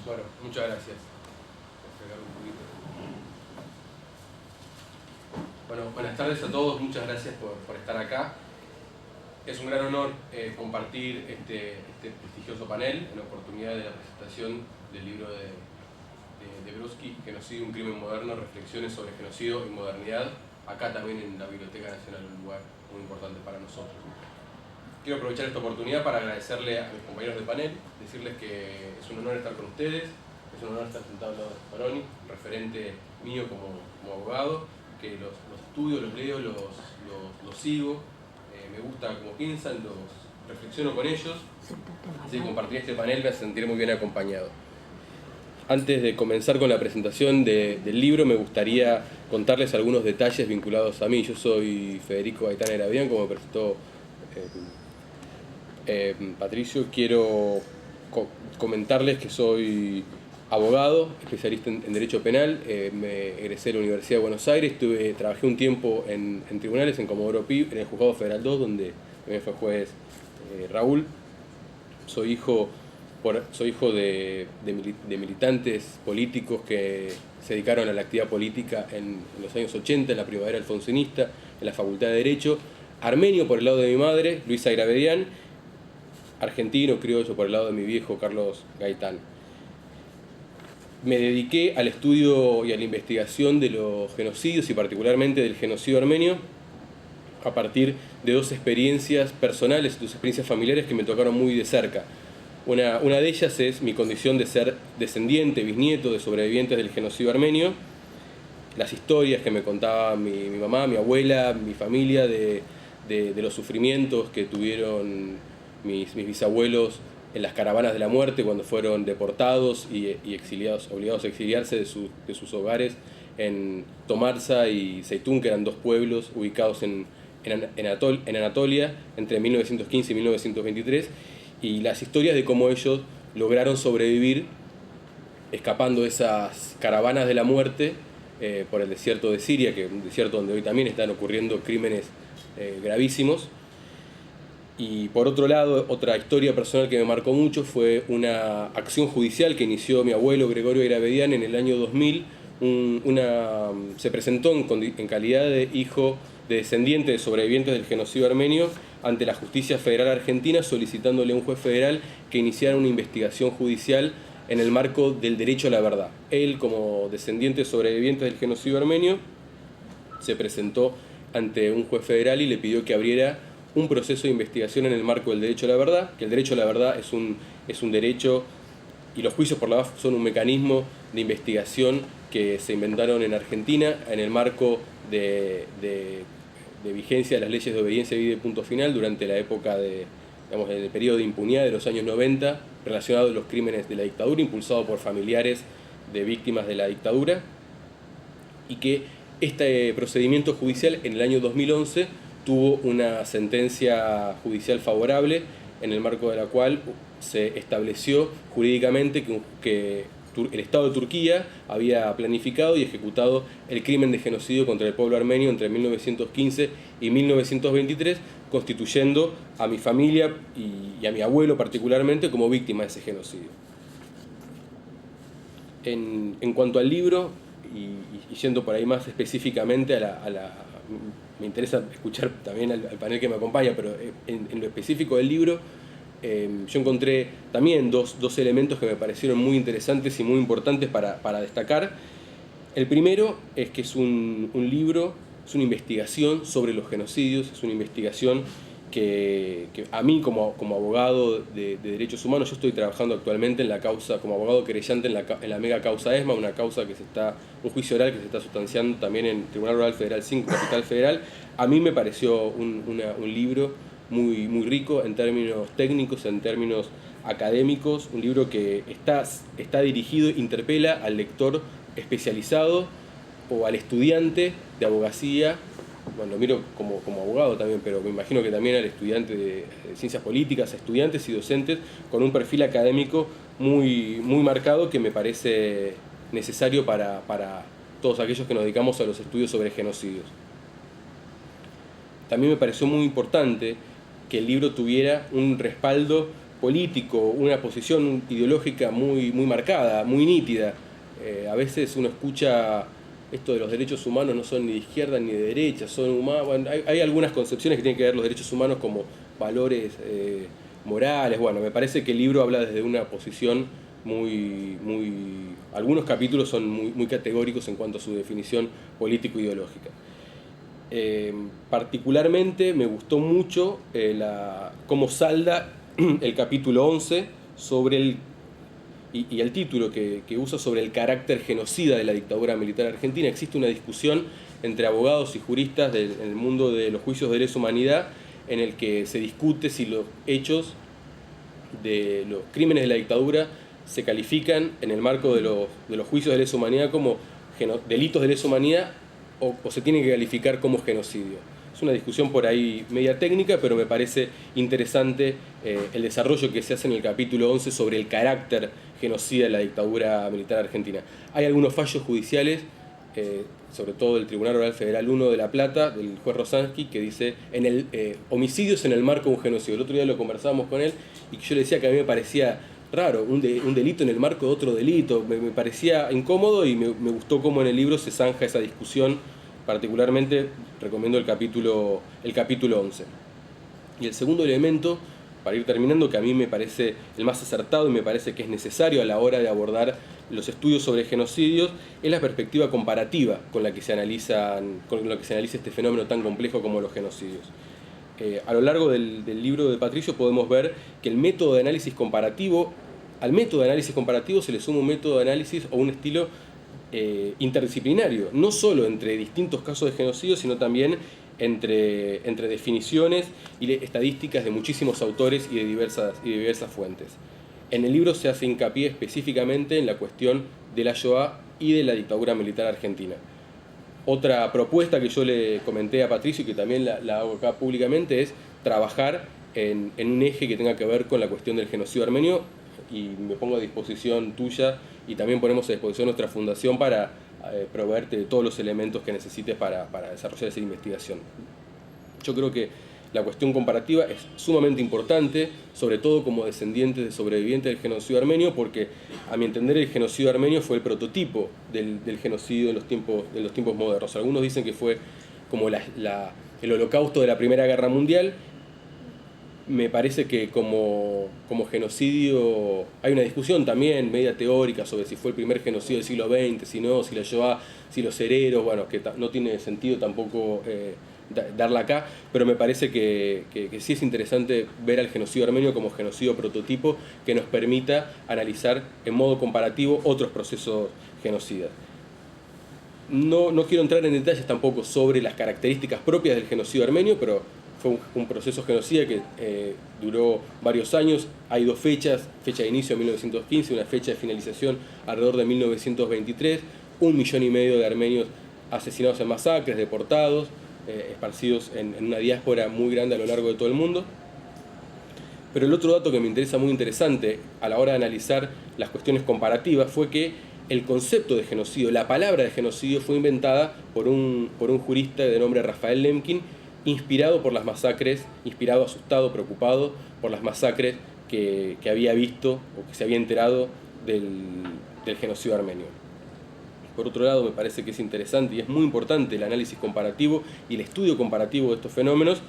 Bueno, muchas gracias. Bueno, buenas tardes a todos, muchas gracias por estar acá. Es un gran honor compartir este prestigioso panel en la oportunidad de la presentación del libro de Brodsky, Genocidio, un crimen moderno, reflexiones sobre genocidio y modernidad, acá también en la Biblioteca Nacional, un lugar muy importante para nosotros. Quiero aprovechar esta oportunidad para agradecerle a mis compañeros de panel, decirles que es un honor estar con ustedes, es un honor estar sentado al lado de Sparoni, referente mío como abogado, que los estudio, los leo, los sigo, me gusta cómo piensan, los reflexiono con ellos, así que compartir este panel me hace sentir muy bien acompañado. Antes de comenzar con la presentación del libro, me gustaría contarles algunos detalles vinculados a mí. Yo soy Federico Gaitán Eravián, como me presentó Patricio. Quiero comentarles que soy abogado, especialista en Derecho Penal, me egresé de la Universidad de Buenos Aires, trabajé un tiempo en tribunales, en Comodoro Pi, en el Juzgado Federal 2, donde también fue juez Raúl. Soy hijo de militantes políticos que se dedicaron a la actividad política en los años 80, en la primavera alfonsinista, en la Facultad de Derecho. Armenio por el lado de mi madre, Luisa Gravedian. Argentino, criollo por el lado de mi viejo, Carlos Gaitán. Me dediqué al estudio y a la investigación de los genocidios y particularmente del genocidio armenio a partir de dos experiencias personales, dos experiencias familiares que me tocaron muy de cerca. Una de ellas es mi condición de ser descendiente, bisnieto de sobrevivientes del genocidio armenio, las historias que me contaba mi mamá, mi abuela, mi familia de los sufrimientos que tuvieron mis bisabuelos en las caravanas de la muerte cuando fueron deportados y exiliados, obligados a exiliarse de sus hogares en Tomarza y Zeytún, que eran dos pueblos ubicados en Anatolia entre 1915 y 1923, y las historias de cómo ellos lograron sobrevivir escapando de esas caravanas de la muerte por el desierto de Siria, que es un desierto donde hoy también están ocurriendo crímenes gravísimos. Y por otro lado, otra historia personal que me marcó mucho fue una acción judicial que inició mi abuelo Gregorio Gravedian en el año 2000. Se presentó en calidad de hijo de descendiente de sobrevivientes del genocidio armenio ante la Justicia Federal Argentina, solicitándole a un juez federal que iniciara una investigación judicial en el marco del derecho a la verdad. Él, como descendiente de sobrevivientes del genocidio armenio, se presentó ante un juez federal y le pidió que abriera un proceso de investigación en el marco del derecho a la verdad, que el derecho a la verdad es un derecho y los juicios por la verdad son un mecanismo de investigación que se inventaron en Argentina en el marco de vigencia de las leyes de obediencia y de punto final durante la época del periodo de impunidad de los años 90 relacionado a los crímenes de la dictadura, impulsado por familiares de víctimas de la dictadura, y que este procedimiento judicial en el año 2011 tuvo una sentencia judicial favorable en el marco de la cual se estableció jurídicamente que el Estado de Turquía había planificado y ejecutado el crimen de genocidio contra el pueblo armenio entre 1915 y 1923, constituyendo a mi familia y a mi abuelo particularmente como víctima de ese genocidio. En cuanto al libro, y yendo por ahí más específicamente me interesa escuchar también al panel que me acompaña, pero en lo específico del libro, yo encontré también dos elementos que me parecieron muy interesantes y muy importantes para destacar. El primero es que es un libro, es una investigación sobre los genocidios, es una investigación que a mí como abogado de derechos humanos, yo estoy trabajando actualmente en la causa, como abogado querellante en la mega causa ESMA, un juicio oral que se está sustanciando también en Tribunal Oral Federal 5, Capital Federal. A mí me pareció un libro muy, muy rico en términos técnicos, en términos académicos, un libro que está dirigido, interpela al lector especializado o al estudiante de abogacía. Bueno, lo miro como abogado también, pero me imagino que también al estudiante de ciencias políticas, a estudiantes y docentes con un perfil académico muy, muy marcado que me parece necesario para todos aquellos que nos dedicamos a los estudios sobre genocidios. También me pareció muy importante que el libro tuviera un respaldo político, una posición ideológica muy marcada, muy nítida. A veces uno escucha esto de los derechos humanos no son ni de izquierda ni de derecha, son humanos. Bueno, hay algunas concepciones que tienen que ver los derechos humanos como valores morales. Bueno, me parece que el libro habla desde una posición algunos capítulos son muy categóricos en cuanto a su definición político-ideológica. Particularmente me gustó mucho cómo salda el capítulo 11 sobre y el título que usa sobre el carácter genocida de la dictadura militar argentina. Existe una discusión entre abogados y juristas en el mundo de los juicios de lesa humanidad en el que se discute si los hechos de los crímenes de la dictadura se califican en el marco de los juicios de lesa humanidad como delitos de lesa humanidad o se tienen que calificar como genocidio. Es una discusión por ahí media técnica, pero me parece interesante el desarrollo que se hace en el capítulo 11 sobre el carácter genocida de la dictadura militar argentina. Hay algunos fallos judiciales, sobre todo del Tribunal Oral Federal 1 de La Plata, del juez Rosansky, que dice homicidios en el marco de un genocidio. El otro día lo conversábamos con él y yo le decía que a mí me parecía raro, un delito en el marco de otro delito, me parecía incómodo y me gustó cómo en el libro se zanja esa discusión. Particularmente recomiendo el capítulo 11. Y el segundo elemento, para ir terminando, que a mí me parece el más acertado y me parece que es necesario a la hora de abordar los estudios sobre genocidios, es la perspectiva comparativa con la que se analiza este fenómeno tan complejo como los genocidios. A lo largo del libro de Patricio podemos ver que al método de análisis comparativo se le suma un método de análisis o un estilo interdisciplinario, no solo entre distintos casos de genocidio, sino también entre definiciones y estadísticas de muchísimos autores y de diversas fuentes. En el libro se hace hincapié específicamente en la cuestión de la Shoah y de la dictadura militar argentina. Otra propuesta que yo le comenté a Patricio y que también la hago acá públicamente es trabajar en un eje que tenga que ver con la cuestión del genocidio armenio, y me pongo a disposición tuya y también ponemos a disposición nuestra fundación para proveerte de todos los elementos que necesites para desarrollar esa investigación. Yo creo que la cuestión comparativa es sumamente importante, sobre todo como descendientes de sobrevivientes del genocidio armenio, porque a mi entender el genocidio armenio fue el prototipo del genocidio en los tiempos modernos. Algunos dicen que fue como el holocausto de la Primera Guerra Mundial. Me parece que como genocidio hay una discusión también media teórica sobre si fue el primer genocidio del siglo XX, si no, si la Shoah, si los hereros, bueno, que no tiene sentido tampoco darla acá, pero me parece que sí es interesante ver al genocidio armenio como genocidio prototipo que nos permita analizar en modo comparativo otros procesos genocidas. No quiero entrar en detalles tampoco sobre las características propias del genocidio armenio, pero fue un proceso genocida que duró varios años. Hay dos fechas, fecha de inicio 1915, una fecha de finalización alrededor de 1923, 1,5 millones de armenios asesinados en masacres, deportados, esparcidos en una diáspora muy grande a lo largo de todo el mundo. Pero el otro dato que me interesa muy interesante a la hora de analizar las cuestiones comparativas fue que el concepto de genocidio, la palabra de genocidio fue inventada por un jurista de nombre Rafael Lemkin, asustado, preocupado por las masacres que había visto o que se había enterado del genocidio armenio. Por otro lado, me parece que es interesante y es muy importante el análisis comparativo y el estudio comparativo de estos fenómenos,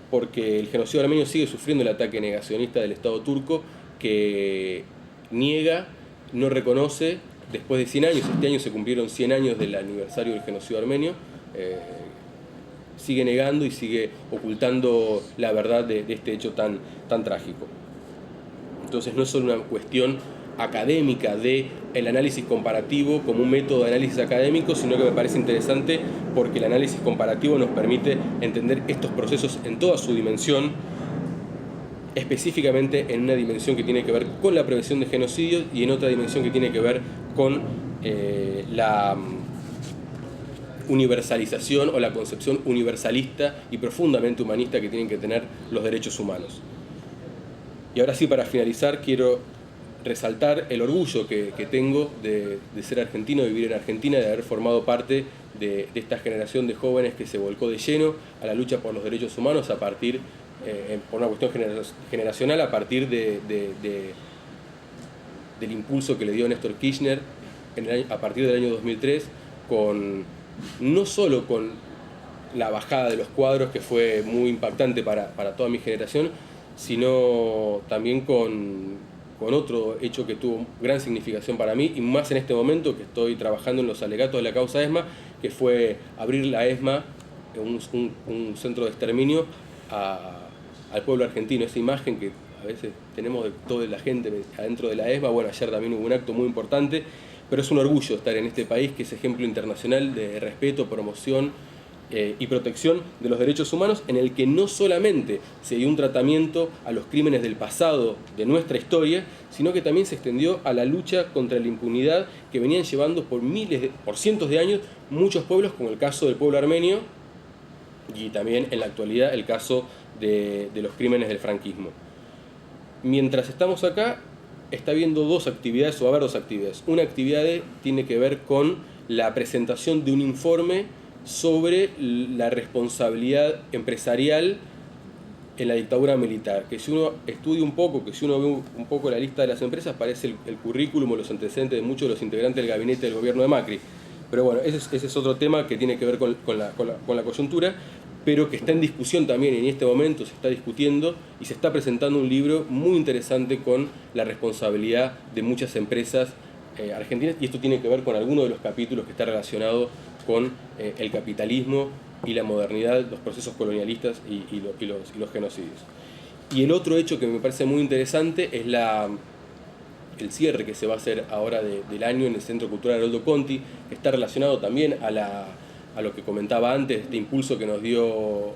porque el genocidio armenio sigue sufriendo el ataque negacionista del Estado turco, que niega, no reconoce, después de 100 años, este año se cumplieron 100 años del aniversario del genocidio armenio, sigue negando y sigue ocultando la verdad de este hecho tan trágico. Entonces no es solo una cuestión académica del análisis comparativo como un método de análisis académico, sino que me parece interesante porque el análisis comparativo nos permite entender estos procesos en toda su dimensión, específicamente en una dimensión que tiene que ver con la prevención de genocidios y en otra dimensión que tiene que ver con la universalización o la concepción universalista y profundamente humanista que tienen que tener los derechos humanos. Y ahora sí, para finalizar, quiero resaltar el orgullo que tengo de ser argentino, de vivir en Argentina, de haber formado parte de esta generación de jóvenes que se volcó de lleno a la lucha por los derechos humanos a partir por una cuestión generacional, a partir del impulso que le dio Néstor Kirchner a partir del año 2003, no solo con la bajada de los cuadros, que fue muy impactante para toda mi generación, sino también con otro hecho que tuvo gran significación para mí, y más en este momento que estoy trabajando en los alegatos de la causa ESMA, que fue abrir la ESMA, un centro de exterminio, al pueblo argentino. Esa imagen que a veces tenemos de toda la gente adentro de la ESMA. Bueno, ayer también hubo un acto muy importante, pero es un orgullo estar en este país, que es ejemplo internacional de respeto, promoción y protección de los derechos humanos, en el que no solamente se dio un tratamiento a los crímenes del pasado de nuestra historia, sino que también se extendió a la lucha contra la impunidad que venían llevando por cientos de años muchos pueblos, como el caso del pueblo armenio, y también en la actualidad el caso de los crímenes del franquismo. Mientras estamos acá, está habiendo dos actividades, o va a haber dos actividades. Una actividad tiene que ver con la presentación de un informe sobre la responsabilidad empresarial en la dictadura militar, que si uno estudia un poco, que si uno ve un poco la lista de las empresas, parece el currículum o los antecedentes de muchos de los integrantes del gabinete del gobierno de Macri. Pero bueno, ese es otro tema que tiene que ver con la coyuntura, pero que está en discusión también. En este momento se está discutiendo y se está presentando un libro muy interesante con la responsabilidad de muchas empresas argentinas, y esto tiene que ver con alguno de los capítulos que está relacionado con el capitalismo y la modernidad, los procesos colonialistas y los genocidios. Y el otro hecho que me parece muy interesante es el cierre que se va a hacer ahora del año en el Centro Cultural Haroldo Conti, que está relacionado también a lo que comentaba antes, este impulso que nos dio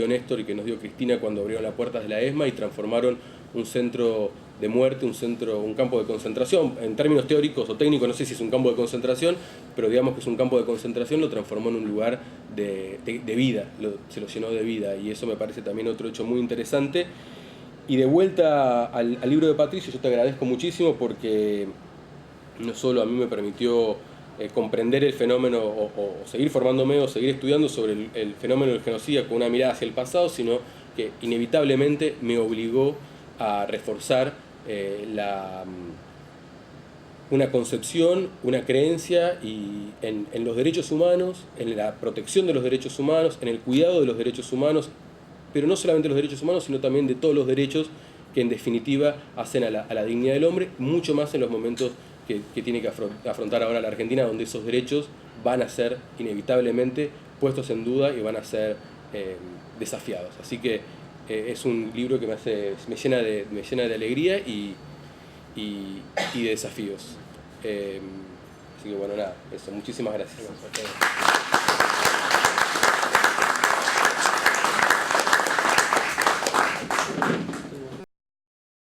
Néstor y que nos dio Cristina cuando abrieron las puertas de la ESMA y transformaron un centro de muerte, un campo de concentración. En términos teóricos o técnicos, no sé si es un campo de concentración, pero digamos que es un campo de concentración, lo transformó en un lugar de vida, se lo llenó de vida, y eso me parece también otro hecho muy interesante. Y de vuelta al libro de Patricio, yo te agradezco muchísimo, porque no solo a mí me permitió comprender el fenómeno o seguir formándome o seguir estudiando sobre el fenómeno del genocidio con una mirada hacia el pasado, sino que inevitablemente me obligó a reforzar una concepción, una creencia en los derechos humanos, en la protección de los derechos humanos, en el cuidado de los derechos humanos, pero no solamente los derechos humanos, sino también de todos los derechos que en definitiva hacen a la dignidad del hombre, mucho más en los momentos que tiene que afrontar ahora la Argentina, donde esos derechos van a ser inevitablemente puestos en duda y van a ser desafiados. Así que es un libro que me llena de alegría y de desafíos. Así que bueno, nada, eso. Muchísimas gracias.